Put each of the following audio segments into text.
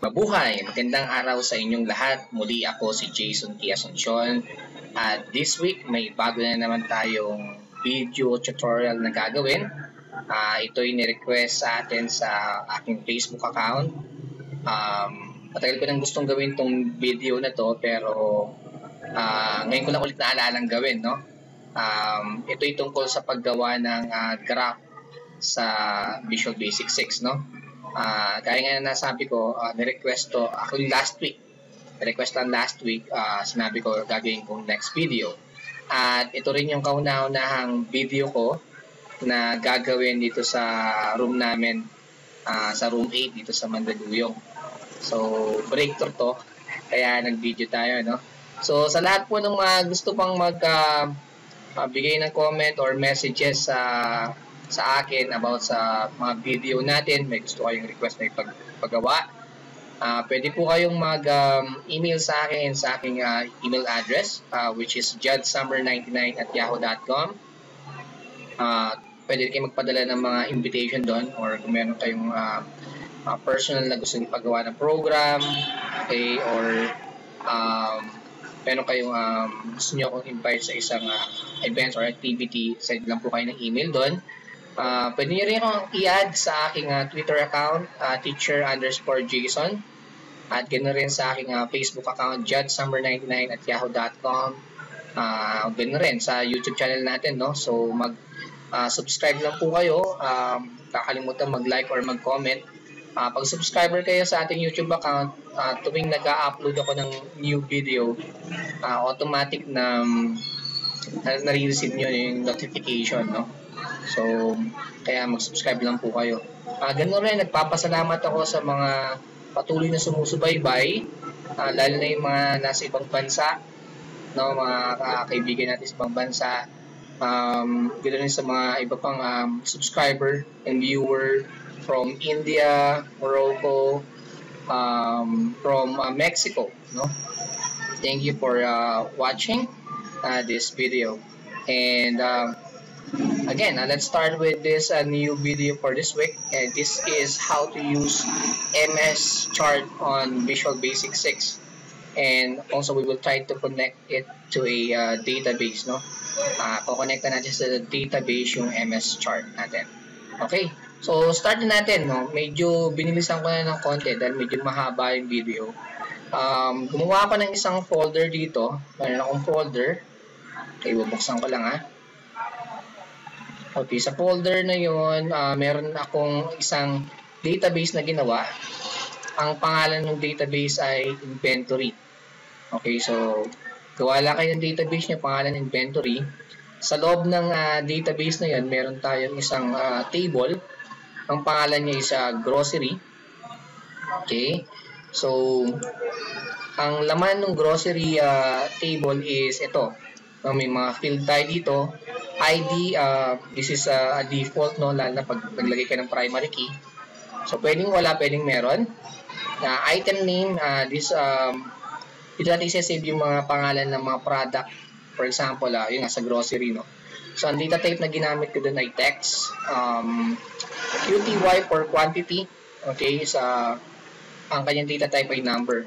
Mabuhay! Magandang araw sa inyong lahat. Muli ako si Jason T. Asuncion. At this week, may bago na naman tayong video tutorial na gagawin. Ito'y ni-request sa atin sa aking Facebook account. Matagal ko nang gustong gawin tong video na to, pero ngayon ko lang ulit naalalang gawin, no? Ito'y tungkol sa paggawa ng graph sa Visual Basic 6, no? Kaya nga nasabi ko, ni-request to ako last week. Request lang last week, sinabi ko gagawin kong next video. At ito rin yung kauna-unahang video ko na gagawin dito sa room namin, sa room 8 dito sa Mandaluyong. So, breakthrough to, kaya nag-video tayo, no? So, sa lahat po ng mga gusto pang bigay ng comment or messages sa akin about sa mga video natin, may gusto kayong request na ipagawa, pwede po kayong mag-email sa akin sa aking email address, which is judsummer99@yahoo.com. Pwede kayo magpadala ng mga invitation doon, or kung meron kayong personal na gusto nyo ipagawa ng program, okay, or meron kayong gusto nyo akong invite sa isang events or activity, send lang po kayo ng email doon. Pwede nyo rin akong i-add sa aking Twitter account, teacher_Jason, at ganoon rin sa aking Facebook account, judsummer99@yahoo.com. Ganoon rin sa YouTube channel natin, no? So mag-subscribe lang po kayo. Kakalimutan mag-like or mag-comment. Pag subscriber kayo sa ating YouTube account, tuwing nag-upload ako ng new video, automatic na nare-receive nyo yung notification, no? So, kaya mag-subscribe lang po kayo. Ganoon rin, nagpapasalamat ako sa mga patuloy na sumusubaybay, lalo na yung mga nasa ibang bansa, no, mga kaibigan natin sa ibang bansa. Ganoon rin sa mga iba pang subscriber and viewer from India, Morocco, from Mexico, no? Thank you for watching this video. And again, let's start with this new video for this week. This is how to use MS Chart on Visual Basic 6, and also we will try to connect it to a database, no? Kukonekta natin sa database yung MS Chart natin. Okay, so start na natin, no? Medyo binilisan ko na ng konti dahil medyo mahaba yung video. Gumawa ko ng isang folder dito. Meron akong folder. Okay, bubuksan ko lang, Okay, sa folder na yun, meron akong isang database na ginawa. Ang pangalan ng database ay inventory. Okay, so gawa lang kayo ng database niya, pangalan inventory. Sa loob ng database na yun, meron tayong isang table. Ang pangalan niya is grocery. Okay, so ang laman ng grocery table is ito. May mga field tayo dito. ID, this is a default, no, lalo na pag naglagay ka ng primary key. So, pwedeng wala, pwedeng meron. Item name, dito natin isa-save yung mga pangalan ng mga product. For example, yung sa grocery, no. So, ang data type na ginamit ko doon ay text. QTY for quantity. Okay, ang kanyang data type ay number.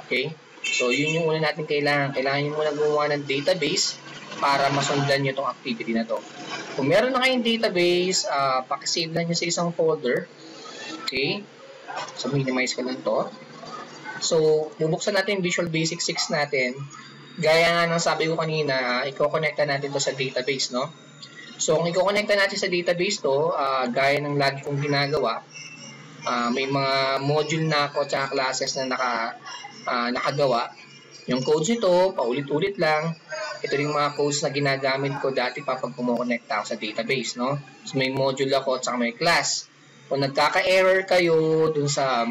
Okay, so yun yung una natin kailangan. Kailangan nyo muna gumawa ng database para masundan nyo itong activity na to. Kung meron na kayong database, pakisave na nyo sa isang folder. Okay, so minimize ko lang to. So, bubuksan natin yung Visual Basic 6 natin. Gaya nga ng sabi ko kanina, i-connecta natin to sa database, no? So, kung i-connecta natin sa database to, gaya ng lagi kong ginagawa, may mga module na ako at classes na nakagawa. Yung codes ito, paulit-ulit lang. Ito rin mga codes na ginagamit ko dati pa pag kumonekta ako sa database, no? So, may module ako at saka may class. Kung nagkaka-error kayo dun sa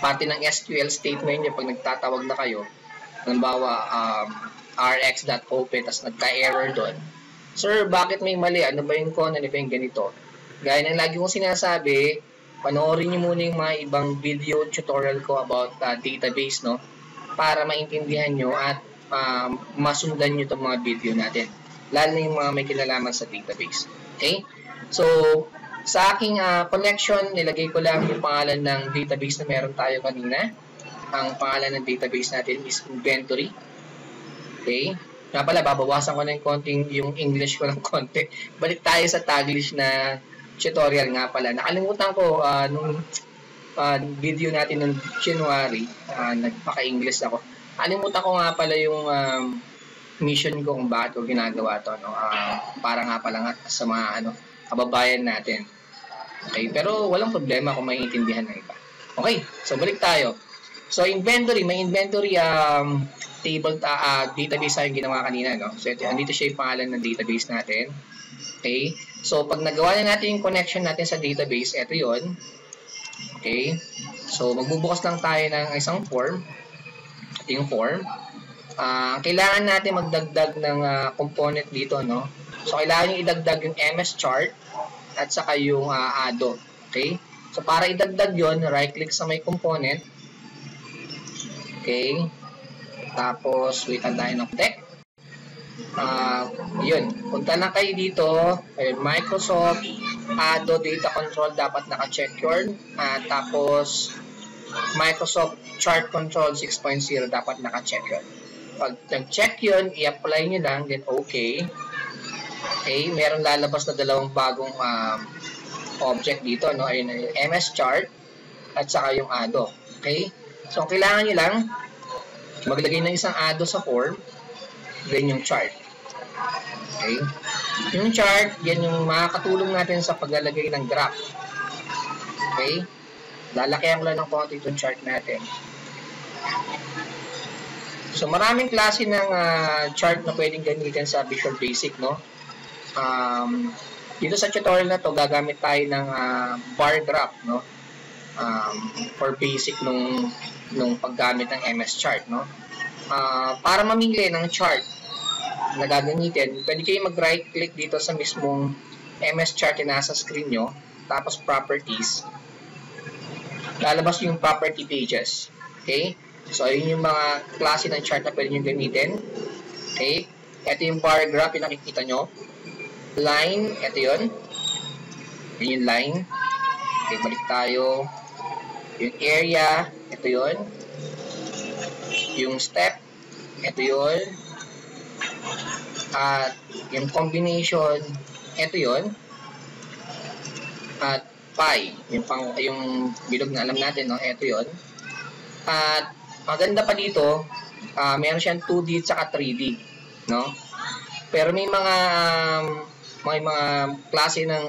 pati ng SQL statement nyo pag nagtatawag na kayo, halimbawa, rx.open, tapos nagka-error dun. Sir, bakit may mali? Ano ba yung con? Ano ba yung ganito? Gaya ng lagi kong sinasabi, panoorin nyo muna yung mga ibang video tutorial ko about database, no? Para maintindihan nyo at masundan nyo itong mga video natin. Lalo na yung mga may kinalaman sa database. Okay? So, Sa aking connection, nilagay ko lang yung pangalan ng database na meron tayo kanina. Ang pangalan ng database natin is inventory. Okay? Nga pala, babawasan ko na yung konting yung English ko ng konti. Balik tayo sa Taglish na tutorial nga pala. Nakalimutan ko nung video natin noong January, nagpaka-English ako. Nakalimutan ko nga pala yung mission ko kung bakit ko ginagawa to, no? Para nga pala nga sa mga kababayan natin. Okay, pero walang problema kung maiintindihan ng iba. Okay, so balik tayo. So inventory, may inventory table database tayong ginawa kanina, no? So andito siya yung pangalan ng database natin. Okay, so pag nagawa na natin yung connection natin sa database, ito yon. Okay, so magbubukas lang tayo ng isang form. Ito yung form. Kailangan natin magdagdag ng component dito, no? So, kailangan nyo idagdag yung MS chart at saka yung ADO. Okay? So, para idagdag yon, right-click sa may component. Okay? Tapos, waitan tayo ng text. Yun. Punta na kayo dito. Microsoft ADO Data Control, dapat naka-check yun. Tapos, Microsoft Chart Control 6.0, dapat naka-check yun. Pag nag-check yun, i-apply nyo lang, then okay. Okay, meron lalabas na dalawang bagong object dito, no? Ayun yung MS Chart at saka yung ADO. Okay? So, kailangan nyo lang maglagay ng isang ADO sa form, then yung chart. Okay? Yung chart, yan yung makakatulong natin sa paglalagay ng graph. Okay? Lalakyan ko lang ng konti itong chart natin. So, maraming klase ng chart na pwedeng gamitin sa Visual Basic, no? Dito sa tutorial na to, gagamit tayo ng bar graph, no? For basic nung paggamit ng MS chart, no? Para mamili ng chart na gagamitin, pwede kayo mag-right click dito sa mismong MS chart na nasa screen nyo, tapos properties. Lalabas yung property pages. Okay? So, ayun yung mga klase ng chart na pwede nyo gamitin. Okay? Ito yung bar graph, yung nakikita nyo. Line, ito yun. Yun yung line. Okay, balik tayo. Yung area, ito yun. Yung step, ito yun. At yung combination, ito yun. At pi, yung bilog na alam natin, no? Ito yun. At maganda pa dito, meron siyang 2D at saka 3D, no? Pero may mga klase ng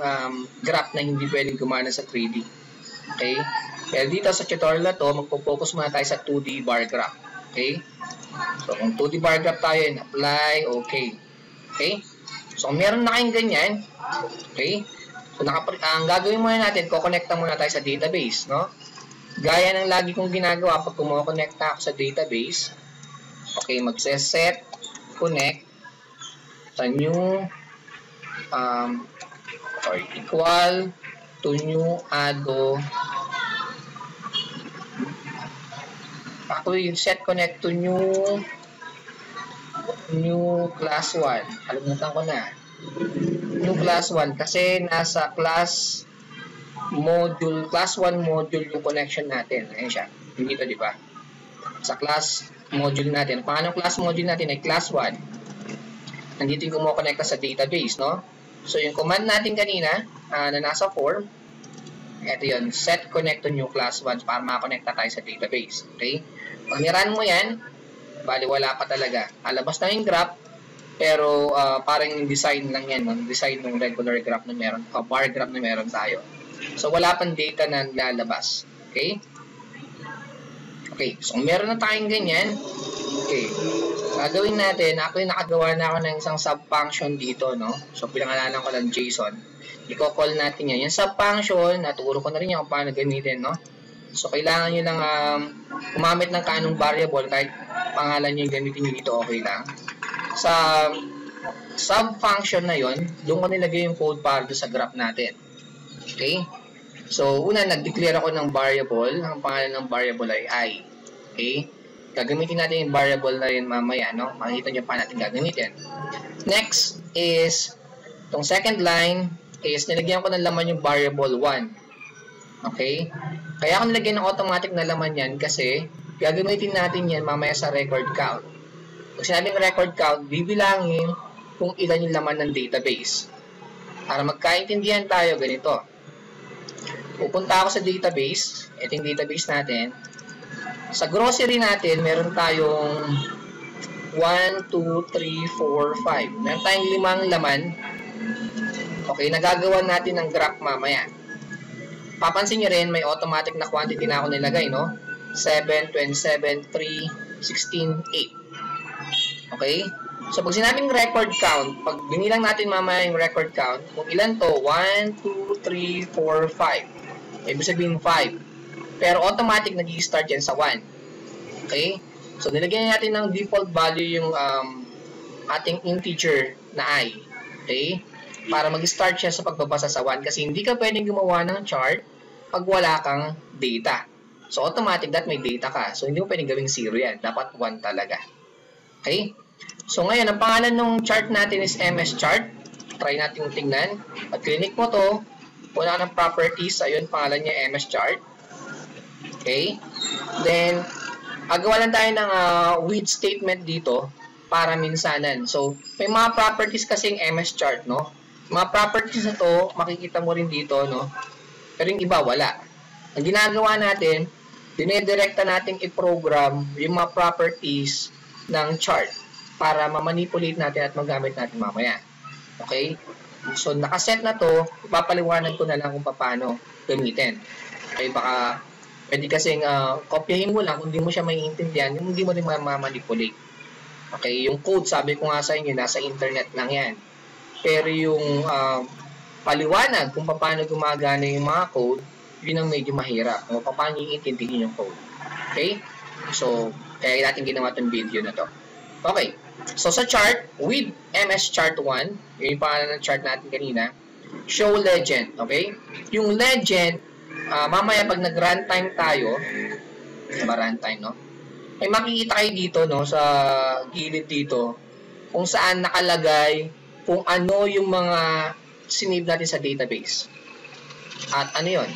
graph na hindi pwedeng gumana sa 3D. Okay? Pero dito sa tutorial na to, magpo-focus muna tayo sa 2D bar graph. Okay? So, kung 2D bar graph tayo, apply, okay. Okay? So, kung meron na kayong ganyan, okay? So, ang gagawin muna natin, kukonekta muna tayo sa database, no? Gaya ng lagi kong ginagawa pag kumokonekta ako sa database, okay, magse-set, connect, sa new, equal to new ADO. Ako yung set connect to new class 1. Kalimutan ko na. New class 1 kasi nasa class 1 module yung connection natin. Ayan siya. Dito, di ba? Sa class module natin. Paano class module natin ay class 1. Nandito yung kumokonekta sa database, no? So, yung command natin kanina na nasa form, ito yun, set connect to new class 1 para makakonekta tayo sa database. Okay? Pag niran mo yan, bali wala pa talaga. Alabas na yung graph, pero parang yung design lang yan, no? Design ng regular graph na meron, bar graph na meron tayo. So, wala pang data na lalabas. Okay? Okay. So, kung meron na tayong ganyan, okay. Gagawin natin, ako yung nakagawa na ako ng isang sub-function dito, no? So, pinangalanan ko lang JSON. I-call natin yan. Yung sub-function, naturo ko na rin yan kung paano gamitin, no? So, kailangan nyo lang gumamit ng kanong variable, kahit pangalan nyo yung gamitin nyo dito, okay lang. Sa sub-function na yon, doon ko nilagay yung code para sa graph natin. Okay? So, una, nag-declare ako ng variable. Ang pangalan ng variable ay I. Okay? Gagamitin natin yung variable na yun mamaya, no? Makikita nyo pa natin gagamitin. Next is, itong second line, is nilagyan ko ng laman yung variable 1. Okay? Kaya ako nilagyan ng automatic na laman yan kasi gagamitin natin yan mamaya sa record count. Pag sinabing record count, bibilangin kung ilan yung laman ng database. Para magkaintindihan tayo, ganito. Pupunta ako sa database. Ito yung database natin. Sa grocery natin, meron tayong 1, 2, 3, 4, 5. Meron tayong 5 laman. Okay, nagagawa natin ng graph mamaya. Papansin nyo rin, may automatic na quantity na ako nilagay, no? 7, 27, 3, 16, 8. Okay? So, pag sinabing record count, pag binilang natin mamaya yung record count, kung ilan to? 1, 2, 3, 4, 5. Ibig sabihin 5. Pero automatic nag-i-start yan sa 1. Okay? So, nilagyan natin ng default value yung ating integer na I. Okay? Para mag-start siya sa pagbabasa sa 1 kasi hindi ka pwedeng gumawa ng chart pag wala kang data. So, automatic that may data ka. So, hindi mo pwedeng gawing 0 yan. Dapat 1 talaga. Okay? So, ngayon, ang pangalan ng chart natin is MS Chart. Try natin tingnan. Pag clinic mo to, wala ka ng properties. Ayun, pangalan niya MS Chart. Okay? Then, agawa lang tayo ng with statement dito para minsanan. So, may mga properties kasing MS Chart, no? Mga properties na to, makikita mo rin dito, no? Pero yung iba, wala. Ang ginagawa natin, dinedirekta natin i-program yung mga properties ng chart para ma-manipulate natin at magamit natin mamaya. Okay? So, nakaset na to, ipapaliwanag ko na lang kung paano gamitin. Okay, baka pwede kasing kopyahin mo lang kung hindi mo siya maiintindihan, hindi mo rin ma-manipulate. Okay, yung code, sabi ko nga sa inyo, nasa internet lang yan. Pero yung paliwanag kung paano gumagana yung mga code, yun ang medyo mahirap. Kung paano iintindihin yung code. Okay? So, kaya natin ginawa itong video na to. Okay. So, sa chart, with MS Chart 1, yung pangalan ng chart natin kanina, show legend. Okay? Yung legend, mamaya pag nag-runtime tayo, runtime, no? May makikita kayo dito, no, sa gilid dito, kung saan nakalagay kung ano yung mga sinave natin sa database. At ano yun?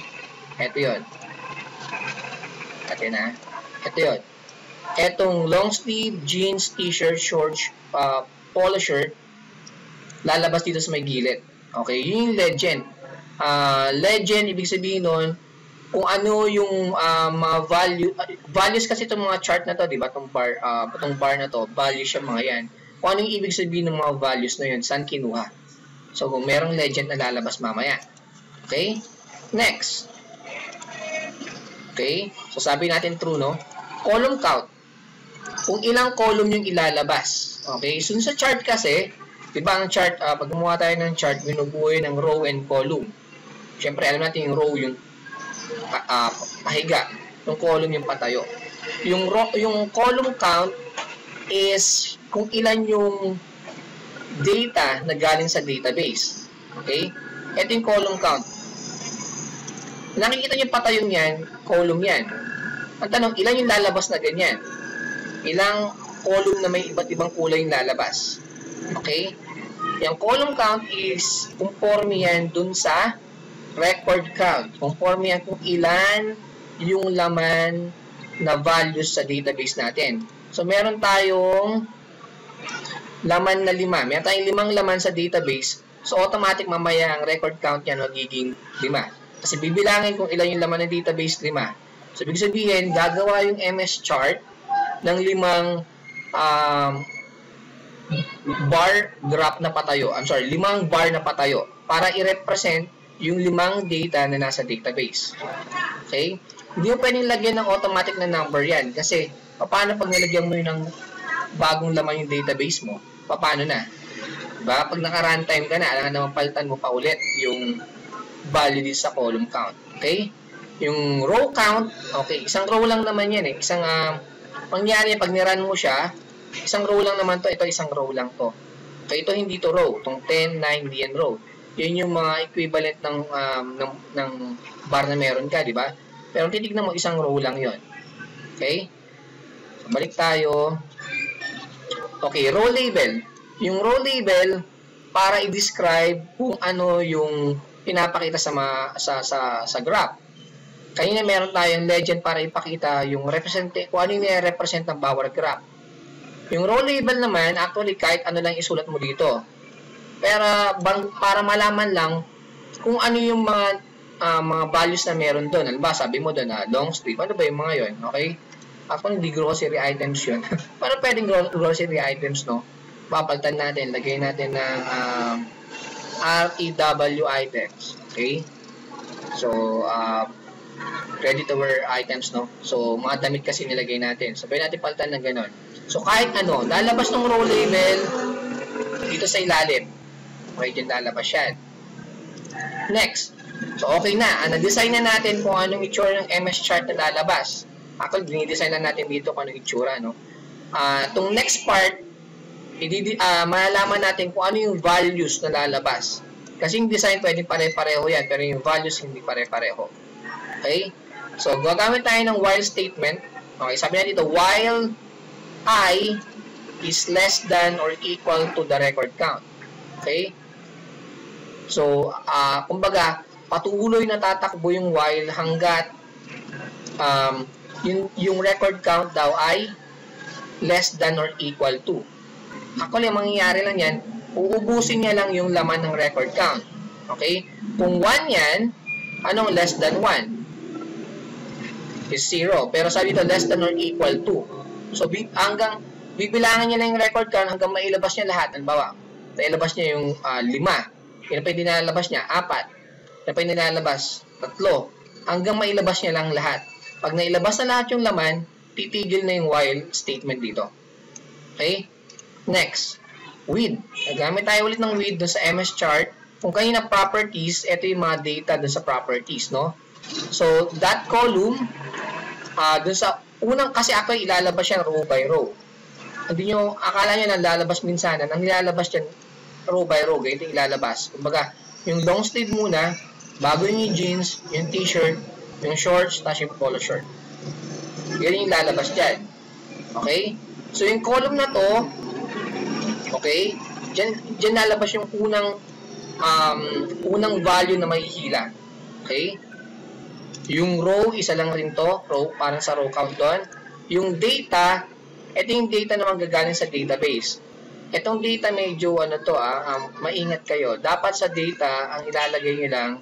Ito yun. Ito na. Ito yun. Etong long sleeve, jeans, t-shirt, shorts, polo shirt, lalabas dito sa may gilid. Okay, yun yung legend. Legend, ibig sabihin nun, kung ano yung mga values kasi itong mga chart na to, di ba? Itong bar na to, values siya mga yan. Kung ano yung ibig sabihin ng mga values na yun, saan kinuha. So, kung merong legend na lalabas mamaya. Okay? Next. Okay? So, sabi natin true, no? Column count. Kung ilang column yung ilalabas. Okay? So, sa chart kasi, di ba ang chart, pag gumawa tayo ng chart, binubuhay ng row and column. Siyempre, alam natin yung row yung pahiga. Yung column yung patayo. Yung column count is kung ilan yung data na galing sa database. Okay? Ito yung column count. Nakikita nyo patayong yan, column yan. Ang tanong, ilan yung lalabas na ganyan? Ilang column na may iba't ibang kulay yung lalabas? Okay? Yung column count is conforme yan dun sa record count. Conforme yan kung ilan yung laman na values sa database natin. So, meron tayong laman na 5. Meron tayong 5 laman sa database. So, automatic mamaya ang record count yan magiging 5. Kasi bibilangin kung ilan yung laman ng database, 5. So, ibig sabihin, gagawa yung MS chart ng 5 bar graph na patayo. 5 bar na patayo para i-represent yung 5 data na nasa database. Okay? Hindi mo pwedeng lagyan ng automatic na number yan. Kasi, paano pag nilagyan mo yun ng bagong laman yung database mo? Paano na? Diba? Pag naka-runtime ka na, alam naman palitan mo pa ulit yung value dito sa column count. Okay? Yung row count, okay, isang row lang naman yan eh. Isang, mangyari, pag nirun mo siya, isang row lang naman to, ito isang row lang to. Okay, ito hindi to row. Itong 10, 9, hindi yan row. Yun yung mga equivalent ng bar na meron ka, di ba? Pero titignan mo, isang row lang yon. Okay? So, balik tayo. Okay, row label. Yung row label, para i-describe kung ano yung pinapakita sa graph. Kanina meron tayong legend para ipakita yung kung ano yung nire-represent ng bawat graph. Yung row label naman, actually kahit ano lang isulat mo dito. Pero para malaman lang kung ano yung mga values na meron doon. Halimbawa, sabi mo doon na long strip, ano ba yung mga yon? Okay? Actually, hindi grocery items yun. Pero pwedeng grocery items, no? Papalitan natin, lagay natin ng REW items. Okay? So, ready-to-wear items, no? So, mga damit kasi nilagay natin. So, pwede natin palitan ng ganon. So, kahit ano, lalabas ng row label dito sa ilalim. Okay, dyan lalabas yan. Next. So, okay na. Na-design na natin kung anong itsura ng MS chart na lalabas. Actually, dinidesign na natin dito kung anong itsura, no? Itong next part, malalaman natin kung ano yung values na lalabas. Kasi yung design pwedeng pare-pareho yan, pero yung values hindi pare-pareho. Okay? So, gagamit tayo ng while statement. Okay, sabi na dito, while I is less than or equal to the record count. Okay? So, kumbaga, patuloy na tatakbo yung while hanggat yung record count daw ay less than or equal to. Actually, ang mangyayari lang yan, uubusin niya lang yung laman ng record count. Okay? Kung 1 yan, anong less than 1? Is 0. Pero sabi dito, less than or equal to. So, hanggang bibilangan niya lang yung record count hanggang mailabas niya lahat. Halimbawa, nailabas niya yung 5. Yan pa yung dinalabas niya, 4. Yan pa yung dinalabas, 3. Hanggang mailabas niya lang lahat. Pag nailabas na lahat yung laman, titigil na yung while statement dito. Okay? Next, with. Nagamit tayo ulit ng with dun sa MS chart. Kung kanina properties, ito yung mga data dun sa properties, no? So, that column, dun sa unang, kasi ako ilalabas yan row by row. Hindi nyo, akala nyo na lalabas minsan, ang nilalabas yan row by row, ganito ilalabas. Kumbaga, yung long sleeve muna, bago yung jeans, yung t-shirt, yung shorts, tapos yung polo shirt. Yan yung lalabas dyan. Okay? So, yung column na to, okay, dyan lalabas yung unang value na mahihila. Okay? Yung row, isa lang rin to, row, parang sa row count doon. Yung data, ito yung data na manggagaling sa database. Itong data medyo maingat kayo. Dapat sa data, ang ilalagay nyo lang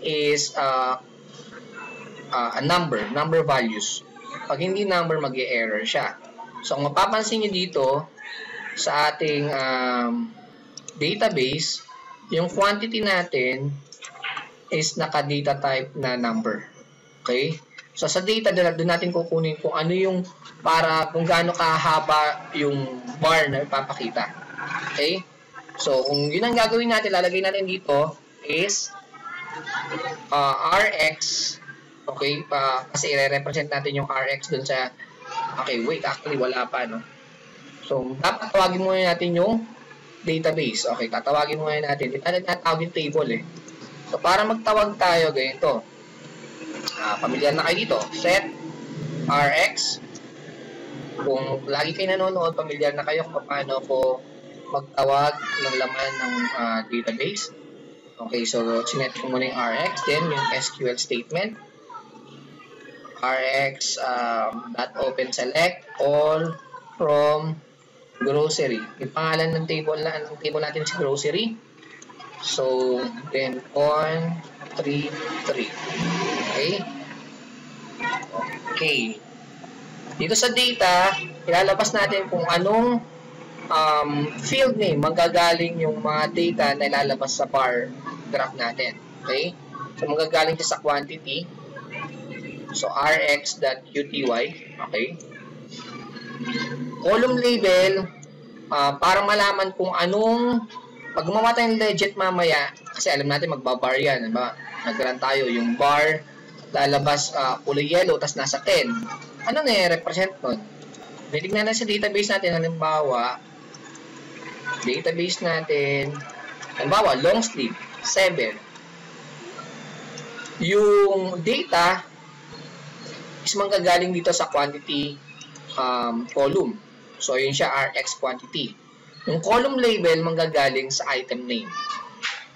is a number values. Pag hindi number, mag-e-error siya. So, kung mapapansin nyo dito, sa ating database, yung quantity natin is naka-data type na number. Okay? So, sa data, doon natin kukunin kung ano yung kung gaano kahaba yung bar na ipapakita. Okay? So, kung yun ang gagawin natin, lalagay natin dito is RX. Okay? Kasi i-represent natin yung RX doon sa wait, actually wala pa, no? So, dapat tawagin muna natin yung database. Okay, tatawagin muna natin. Ito natawag yung table eh. So, para magtawag tayo, ganito. Pamilyar na kayo dito. Set RX. Kung lagi kayo nanonood, pamilyar na kayo kung paano ko magtawag ng laman ng database. Okay, so, sinet ko muna yung RX. Then, yung SQL statement. RX .open select all from grocery. Yung pangalan ng table natin si grocery. So, then on 3. Okay? Okay. Dito sa data, ilalabas natin kung anong field name manggagaling yung mga data na ilalabas sa bar graph natin. Okay? So, manggagaling siya sa quantity. So, rx.uty. Okay? Column label, para malaman kung anong, pag gumawa tayo ng legit mamaya, kasi alam natin magbabar yan. Diba? Nag-run tayo, yung bar, lalabas kulay yellow, tas nasa 10. Ano na-represent nun? Titignan na sa database natin, halimbawa, long sleeve, 7. Yung data is manggagaling dito sa quantity column. So, yun siya, RX quantity. Yung column label manggagaling sa item name.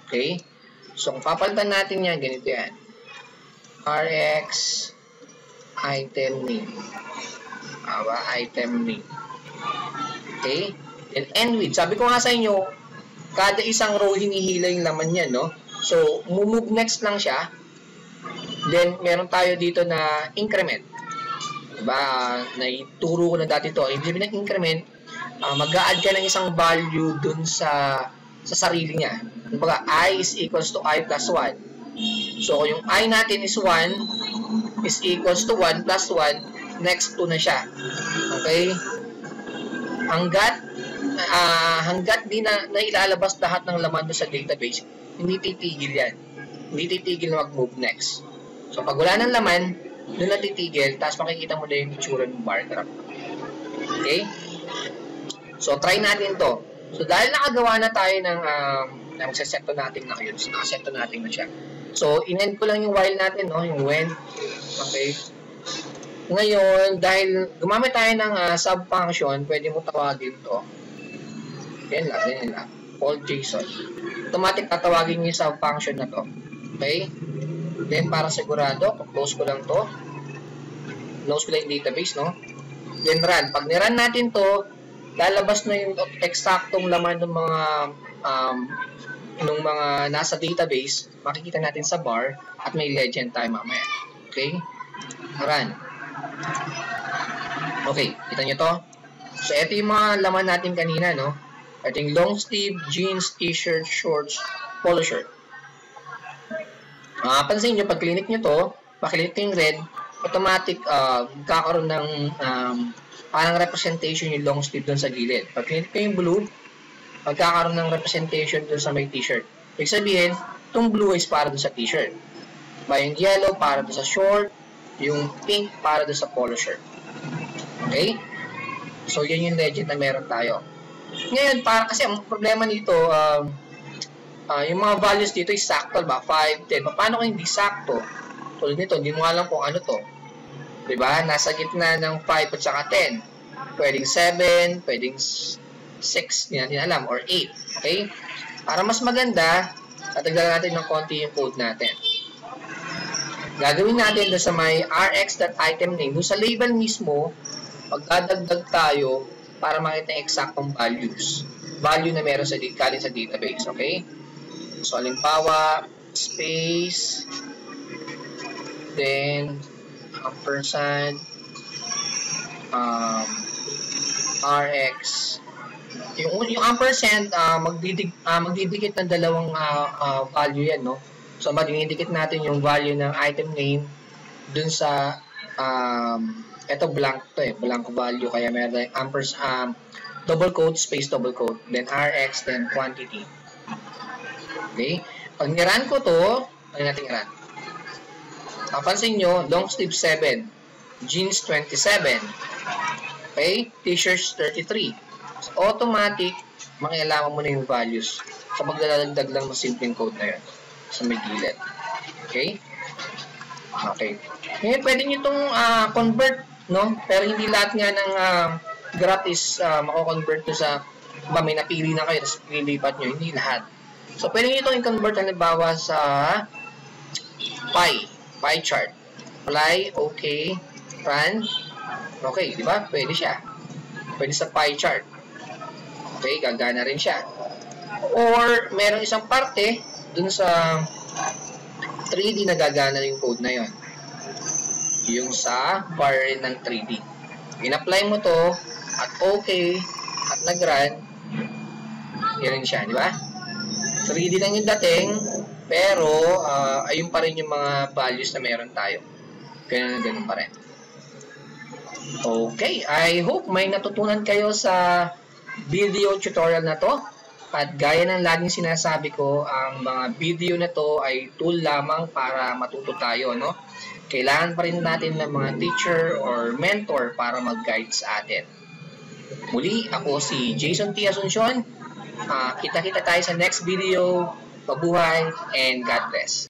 Okay? So, kung papalitan natin yan, ganito yan. RX item name. Item name. Okay? And end with. Sabi ko nga sa inyo, kada isang row hinihila yung laman niya, no? So, move next lang siya. Then, meron tayo dito na increment. Diba? Naituro ko na dati to. Ibig sabihin ng increment, mag-a-add ka ng isang value dun sa sarili niya. Kumbaga, I is equals to I plus 1. So, yung I natin is 1 is equals to 1 plus 1, next 2 na siya. Okay? Hanggat di na ilalabas lahat ng laman doon sa database, hindi titigil yan. Hindi titigil na mag-move next. So, pag wala ng laman, doon na titigil, tapos makikita mo na yung itsura ng bar graph. Okay? So, try natin to. So, dahil nakagawa na tayo ng seto natin na yun. Nakaseto natin na siya. So, in-end ko lang yung while natin, no? Yung when. Okay? Ngayon, dahil gumamit tayo ng sub-function, pwede mo tawagin to. Yan lang. Call JSON. Automatic tatawagin yung sub-function na to. Okay? Then, para sigurado, close ko lang to. Close ko lang yung database, no? Then, run. Pag nirun natin to, lalabas na yung eksaktong laman ng mga nasa database. Makikita natin sa bar at may legend tayo mamaya. Okay? Run. Okay, kita nyo to? So, ito yung mga laman natin kanina, no? Ito yung long sleeve, jeans, t-shirt, shorts, polo shirt. Pansin nyo, pag clinic nyo to, pag-clinic yung red, automatic kakaroon ng parang representation yung long sleeve dun sa gilid. Pag clinic yung blue, magkakaroon ng representation dun sa may t-shirt. Ibig sabihin, itong blue is para dun sa t-shirt. Yung yellow para dun sa short, yung pink para dun sa polo shirt. Okay? So, yan yung legend na meron tayo. Ngayon, kasi ang problema nito, yung mga values dito is sakto, ba? 5, 10. Paano kung hindi sakto? Tulad nito, hindi mo alam kung ano to. Diba? Nasa gitna ng 5 at saka 10. Pwedeng 7, pwedeng 6, hindi natin alam, or 8. Okay? Para mas maganda, tatagdagan natin ng konti yung code natin. Gagawin natin doon sa may rx.itemName. Doon sa label mismo, magdadagdag tayo para makita yung eksaktong values. Value na meron galing sa database. Okay? So, halimbawa, space, then, ampersand, rx. Yung ampersand, magdidikit ng dalawang value yan, no? So, magdidikit natin yung value ng item name dun sa, ito blank to blank value, kaya meron tayong ampersand, double quote, space double quote, then rx, then quantity. Okay? Pag niran ko to, ano natin i-run? Napansin nyo, long sleeve 7, jeans 27, okay? T-shirts 33. So, automatic, makialaman mo na yung values. So, magdadagdag lang ng simpleng code na yun sa may gilid. Okay? Okay. Ngayon, pwede nyo itong convert, no? Pero hindi lahat nga ng graph is mako-convert to sa, may napili na kayo, tapos lilipat nyo. Hindi lahat. So, pwede nyo itong i-convert, halimbawa sa pie chart. Apply, okay, run. Okay, di ba? Pwede siya. Pwede sa pie chart. Okay, gagana rin siya. Or, meron isang parte, dun sa 3D na gagana yung code na yon. Yung sa bar ng 3D. In-apply mo to, at okay, at nag-run, yun siya, di ba? 3D lang yung dating, pero ayun pa rin yung mga values na meron tayo. Ganun pa rin. Okay, I hope may natutunan kayo sa video tutorial na to. At gaya ng laging sinasabi ko, ang mga video na to ay tool lamang para matuto tayo, no? Kailangan pa rin natin ng mga teacher or mentor para mag-guide sa atin. Muli, ako si Jason T. Asuncion. Kita-kita tayo sa next video. Mabuhay and God bless.